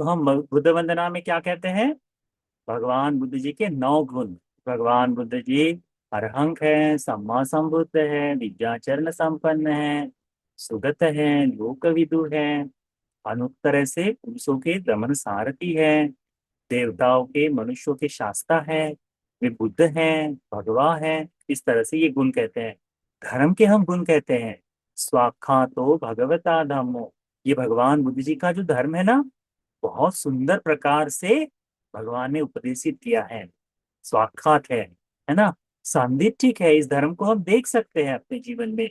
तो हम बुद्ध वंदना में क्या कहते हैं? भगवान बुद्ध जी के 9 गुण। भगवान बुद्ध जी अरहंक है, सम्मा संबुद्ध है, विद्याचरण संपन्न है, सुगत है, लोकविदु है, अनुत्तर से पुरुषों के दमन सारथी है, देवताओं के मनुष्यों के शास्ता है, वे बुद्ध हैं, भगवा है। इस तरह से ये गुण कहते हैं। धर्म के हम गुण कहते हैं स्वाख्यातो भगवता धम्मो। ये भगवान बुद्ध जी का जो धर्म है ना, बहुत सुंदर प्रकार से भगवान ने उपदेशित किया है। स्वाक्षात है ना। सांदिष्टिक है, इस धर्म को हम देख सकते हैं अपने जीवन में।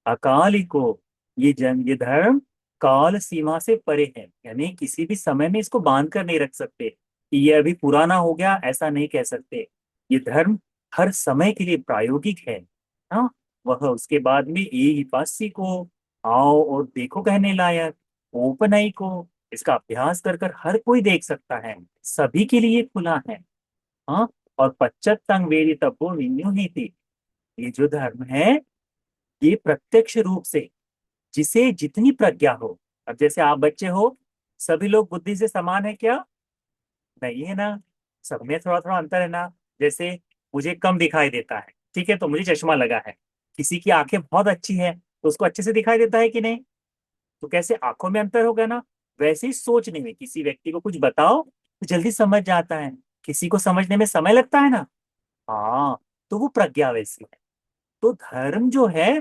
अकालिको, ये धर्म काल सीमा से परे है, यानी किसी भी समय में इसको बांध कर नहीं रख सकते कि ये अभी पुराना हो गया, ऐसा नहीं कह सकते। ये धर्म हर समय के लिए प्रायोगिक है। हाँ, वह उसके बाद में ये हिपासी को आओ और देखो कहने लायक, ओपनई को इसका अभ्यास कर कर हर कोई देख सकता है, सभी के लिए खुला है। हाँ, और पश्चात वेदी तपो विन्यु ही थी। ये जो धर्म है, ये प्रत्यक्ष रूप से जिसे जितनी प्रज्ञा हो। अब जैसे आप बच्चे हो, सभी लोग बुद्धि से समान है क्या? नहीं है ना। सब में थोड़ा थोड़ा अंतर है ना। जैसे मुझे कम दिखाई देता है, ठीक है, तो मुझे चश्मा लगा है। किसी की आंखें बहुत अच्छी है तो उसको अच्छे से दिखाई देता है कि नहीं? तो कैसे आंखों में अंतर होगा ना, वैसे ही सोचने में किसी व्यक्ति को कुछ बताओ तो जल्दी समझ जाता है, किसी को समझने में समय लगता है ना। हाँ, तो वो प्रज्ञा वैसी है। तो धर्म जो है,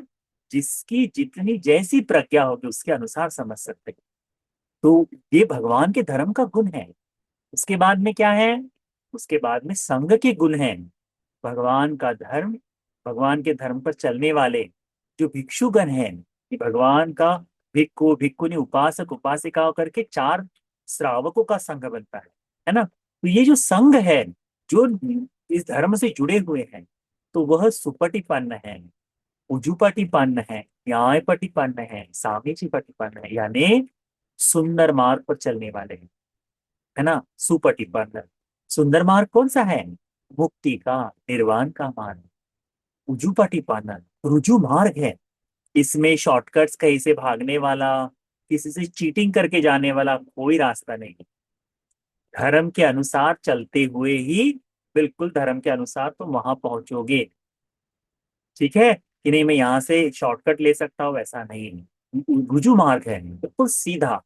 जिसकी जितनी जैसी प्रज्ञा होगी उसके अनुसार समझ सकते हैं। तो ये भगवान के धर्म का गुण है। उसके बाद में क्या है? उसके बाद में संघ के गुण हैं। भगवान का धर्म, भगवान के धर्म पर चलने वाले जो भिक्षुगण हैं, कि भगवान का भिक्खु भिक्खुनी उपासक उपासिका करके 4 श्रावकों का संघ बनता है ना। तो ये जो संघ है, जो इस धर्म से जुड़े हुए हैं, तो वह सुपटिपन्न है, उजुपटिपन्न है, न्यायपटिपन्न है, सामीचीपटिपन्न है, यानी सुंदर मार्ग पर चलने वाले हैं, है ना। सुपटिपन्न, सुंदर मार्ग कौन सा है? मुक्ति का, निर्वाण का मार्ग। उजुपटिपन्न, रुजु मार्ग है। इसमें शॉर्टकट्स कहीं से भागने वाला, किसी से चीटिंग करके जाने वाला कोई रास्ता नहीं। धर्म के अनुसार चलते हुए ही बिल्कुल धर्म के अनुसार तुम वहां पहुंचोगे। ठीक है कि नहीं? मैं यहाँ से शॉर्टकट ले सकता हूँ, ऐसा नहीं। रुजु मार्ग है, बिल्कुल सीधा।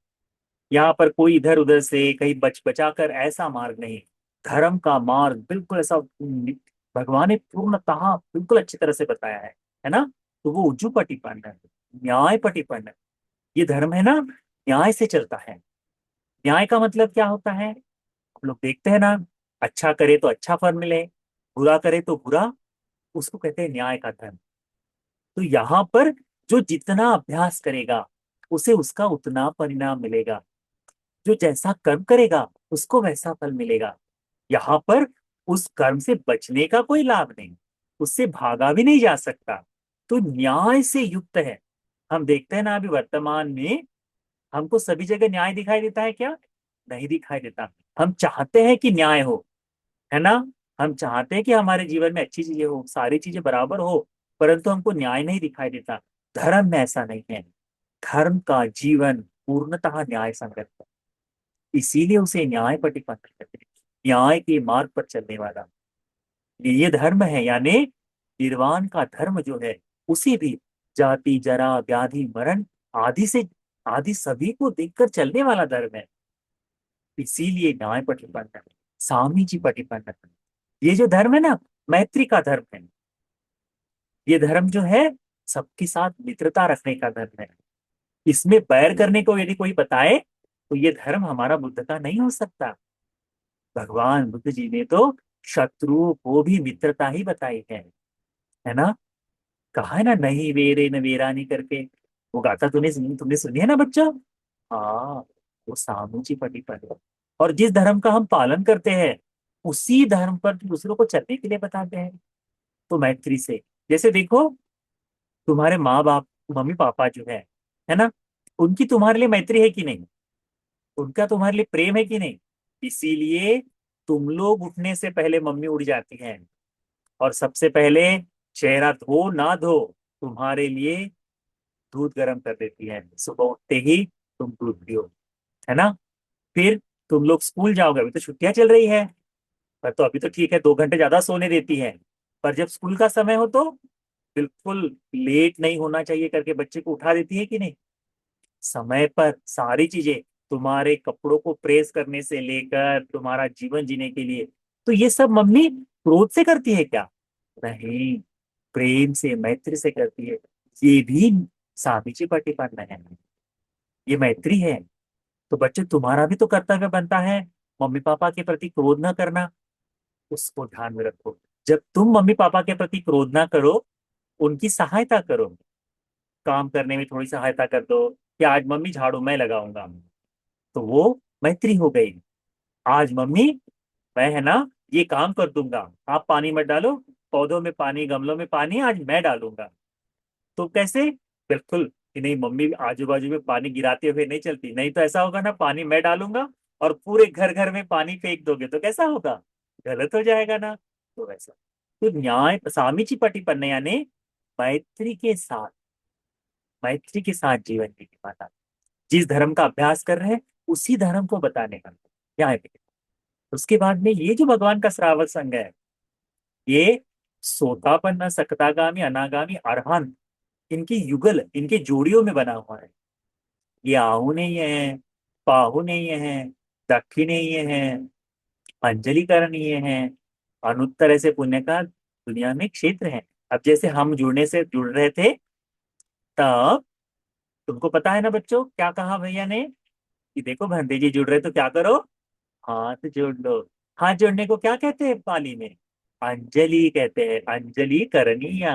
यहाँ पर कोई इधर उधर से कहीं बच बचा कर ऐसा मार्ग नहीं। धर्म का मार्ग बिल्कुल ऐसा भगवान ने पूर्णतः बिल्कुल अच्छी तरह से बताया है ना। तो वो उज्जू पटिपन्न है, न्याय पटिपन्न है। ये धर्म है ना, न्याय से चलता है। न्याय का मतलब क्या होता है? हम लोग देखते हैं ना, अच्छा करे तो अच्छा फल मिले, बुरा करे तो बुरा, उसको कहते हैं न्याय का धर्म। तो यहाँ पर जो जितना अभ्यास करेगा उसे उसका उतना परिणाम मिलेगा। जो जैसा कर्म करेगा उसको वैसा फल मिलेगा। यहाँ पर उस कर्म से बचने का कोई लाभ नहीं, उससे भागा भी नहीं जा सकता। तो न्याय से युक्त है। हम देखते हैं ना, अभी वर्तमान में हमको सभी जगह न्याय दिखाई देता है क्या? नहीं दिखाई देता। हम चाहते हैं कि न्याय हो, है ना। हम चाहते हैं कि हमारे जीवन में अच्छी चीजें हो, सारी चीजें बराबर हो, परंतु हमको न्याय नहीं दिखाई देता। धर्म में ऐसा नहीं है। धर्म का जीवन पूर्णतः न्याय संगत है, इसीलिए उसे न्याय प्रतिपन्न कहते हैं। न्याय के मार्ग पर चलने वाला ये धर्म है, यानी निर्वाण का धर्म जो है, उसे भी जाति जरा व्याधि मरण आदि से आदि सभी को देखकर चलने वाला धर्म है। इसीलिए न्याय प्रतिपन्न है, सामी जी प्रतिपन्न है। ये जो धर्म है ना, मैत्री का धर्म है। ये धर्म जो है, सबके साथ मित्रता रखने का धर्म है। इसमें बैर करने को यदि कोई बताए तो ये धर्म हमारा बुद्ध का नहीं हो सकता। भगवान बुद्ध जी ने तो शत्रुओं को भी मित्रता ही बताई है ना। कहा है ना, नहीं वेरे न वेरानी करके। वो गाथा तुमने सुनी है ना बच्चा? हाँ, वो सामूची पटी पर है। और जिस धर्म का हम पालन करते हैं, उसी धर्म पर दूसरों को चलने के लिए बताते हैं। तो मैत्री से, जैसे देखो, तुम्हारे माँ बाप, मम्मी पापा जो है ना, उनकी तुम्हारे लिए मैत्री है कि नहीं? उनका तुम्हारे लिए प्रेम है कि नहीं? इसीलिए तुम लोग उठने से पहले मम्मी उठ जाती हैं, और सबसे पहले चेहरा धो ना धो तुम्हारे लिए दूध गर्म कर देती है। सुबह उठते ही तुम दूध पियो, है ना। फिर तुम लोग स्कूल जाओगे, अभी तो छुट्टियां चल रही है, पर तो अभी तो ठीक है, 2 घंटे ज्यादा सोने देती है। पर जब स्कूल का समय हो तो बिल्कुल लेट नहीं होना चाहिए करके बच्चे को उठा देती है कि नहीं। समय पर सारी चीजें, तुम्हारे कपड़ों को प्रेस करने से लेकर तुम्हारा जीवन जीने के लिए, तो ये सब मम्मी क्रोध से करती है क्या? नहीं, प्रेम से मैत्री से करती है। ये भी सामीची प्रतिपन्न है, ये मैत्री है। तो बच्चे, तुम्हारा भी तो कर्तव्य बनता है मम्मी पापा के प्रति क्रोध ना करना, उसको ध्यान में रखो। जब तुम मम्मी पापा के प्रति क्रोध ना करो, उनकी सहायता करो, काम करने में थोड़ी सहायता कर दो कि आज मम्मी झाड़ू मैं लगाऊंगा, तो वो मैत्री हो गई। आज मम्मी, मैं है ना ये काम कर दूंगा, आप पानी मत डालो, पौधों में पानी, गमलों में पानी आज मैं डालूंगा। तो कैसे? बिल्कुल कि नहीं, मम्मी आजू बाजू में पानी गिराते हुए नहीं चलती, नहीं तो ऐसा होगा ना, पानी मैं डालूंगा और पूरे घर घर में पानी फेंक दोगे तो कैसा होगा? गलत हो जाएगा ना। तो वैसा, तो न्याय सामीची पटिपन्न यानी मैत्री के साथ, मैत्री के साथ जीवन की बात। जिस धर्म का अभ्यास कर रहे हैं उसी धर्म को बताने का न्याय पे। उसके बाद में ये जो भगवान का श्रावक संघ है, ये सोतापन्न, सकतागामी, अनागामी, अरहंत, इनकी युगल, इनके जोड़ियों में बना हुआ है। ये आहु नहीं है, पाहु नहीं है, दक्षिणेय है, अंजलि करणीय है, अनुत्तर ऐसे पुण्य का दुनिया में क्षेत्र है। अब जैसे हम जुड़ने से जुड़ रहे थे, तब तुमको पता है ना बच्चों, क्या कहा भैया ने कि देखो भंते जी जुड़ रहे तो क्या करो, हाथ जोड़ लो। हाथ जोड़ने को क्या कहते हैं पाली में? अंजलि कहते हैं, अंजलि करणीय।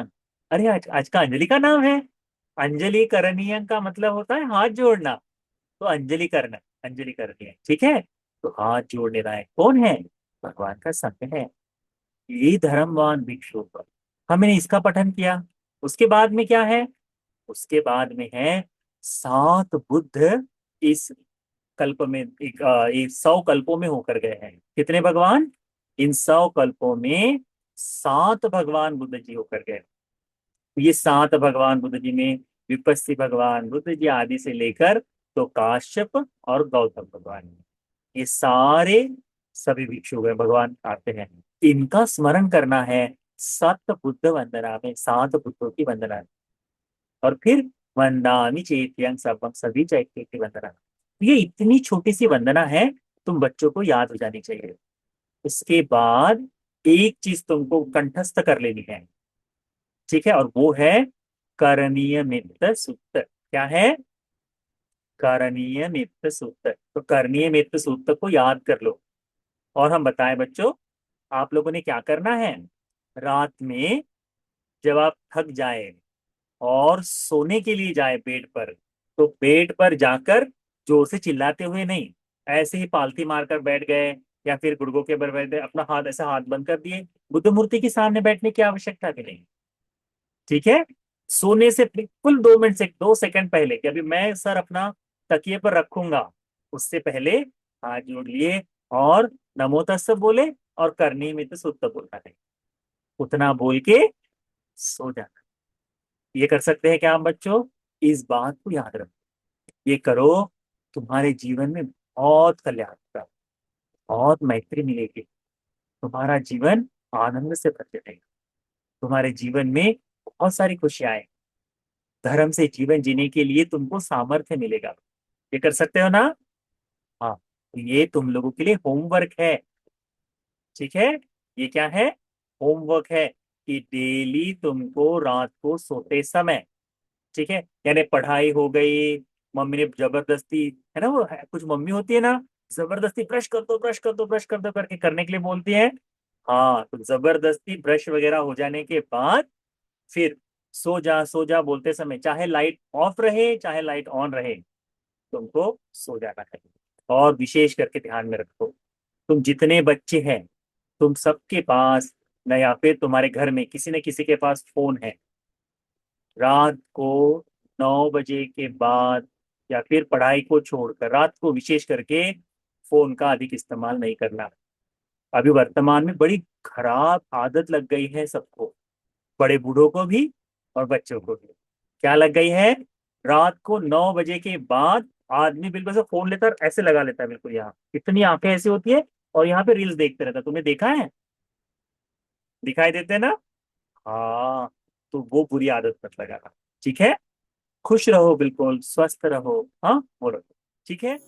अरे आज आज का अंजलि का नाम है। अंजलि करणीय का मतलब होता है हाथ जोड़ना, तो अंजलि करना, अंजलि करनी है, ठीक है। तो हाथ जोड़ने लायक कौन है? भगवान का संग है, ये धर्मवान भिक्षु। हमने इसका पठन किया। उसके बाद में क्या है? उसके बाद में है 7 बुद्ध इस कल्प में, एक 100 कल्पों में होकर गए हैं। कितने भगवान? इन 100 कल्पों में 7 भगवान बुद्ध जी होकर गए। ये 7 भगवान बुद्ध जी में विपस्सी भगवान बुद्ध जी आदि से लेकर तो काश्यप और गौतम भगवान, ये सारे सभी भिक्षु हैं, भगवान आते हैं। इनका स्मरण करना है 7 बुद्ध वंदना में, 7 बुद्धों की वंदना। और फिर वंदामि चेत्यं सबम, सभी चैत्य की वंदना। ये इतनी छोटी सी वंदना है, तुम बच्चों को याद हो जानी चाहिए। उसके बाद एक चीज तुमको कंठस्थ कर लेनी है, ठीक है, और वो है करणीय मित्र सूत्र। क्या है? करणीय मित्र सूत्र। तो करणीय मित्र सूत्र को याद कर लो। और हम बताएं बच्चों, आप लोगों ने क्या करना है? रात में जब आप थक जाए और सोने के लिए जाए बेड पर, तो बेड पर जाकर जोर से चिल्लाते हुए नहीं, ऐसे ही पालथी मारकर बैठ गए, या फिर गुड़गों के बल बैठ गए, अपना हाथ ऐसा हाथ बंद कर दिए, बुद्ध मूर्ति के सामने बैठने की आवश्यकता भी नहीं, ठीक है। सोने से बिल्कुल 2 मिनट से 2 सेकंड पहले कि अभी मैं सर अपना तकिए पर रखूंगा, उससे पहले हाथ जोड़ लिए और नमो तस्स बोले और करनी में तो सुत्त बोलना है, उतना बोल के सो जाना। ये कर सकते हैं क्या हम बच्चों? इस बात को याद रखो, ये करो, तुम्हारे जीवन में बहुत कल्याण होगा, बहुत मैत्री मिलेगी, तुम्हारा जीवन आनंद से भर जाएगा, तुम्हारे जीवन में बहुत सारी खुशियां आए, धर्म से जीवन जीने के लिए तुमको सामर्थ्य मिलेगा। ये कर सकते हो ना? हाँ, तो ये तुम लोगों के लिए होमवर्क है, ठीक है। ये क्या है? होमवर्क है कि डेली तुमको रात को सोते समय, ठीक है, यानी पढ़ाई हो गई, मम्मी ने जबरदस्ती, है ना, वो कुछ मम्मी होती है ना, जबरदस्ती ब्रश कर दो, ब्रश कर दो, ब्रश कर दो करके करने के लिए बोलती है। हाँ, तो जबरदस्ती ब्रश वगैरह हो जाने के बाद फिर सो जा बोलते समय, चाहे लाइट ऑफ रहे चाहे लाइट ऑन रहे, तुमको सो जाना है। और विशेष करके ध्यान में रखो, तुम जितने बच्चे हैं, तुम सबके पास न, या फिर तुम्हारे घर में किसी न किसी के पास फोन है, रात को 9 बजे के बाद या फिर पढ़ाई को छोड़कर रात को विशेष करके फोन का अधिक इस्तेमाल नहीं करना। अभी वर्तमान में बड़ी खराब आदत लग गई है सबको, बड़े बूढ़ों को भी और बच्चों को भी। क्या लग गई है? रात को 9 बजे के बाद आदमी बिल्कुल से फोन लेता है और ऐसे लगा लेता है बिल्कुल यहाँ, इतनी आंखें ऐसी होती है, और यहाँ पे रील्स देखते रहता है। तुमने देखा है? दिखाई देते हैं ना? हाँ। तो वो बुरी आदत मत लगाना। ठीक है? खुश रहो, बिल्कुल स्वस्थ रहो। हाँ, बोलो। ठीक है।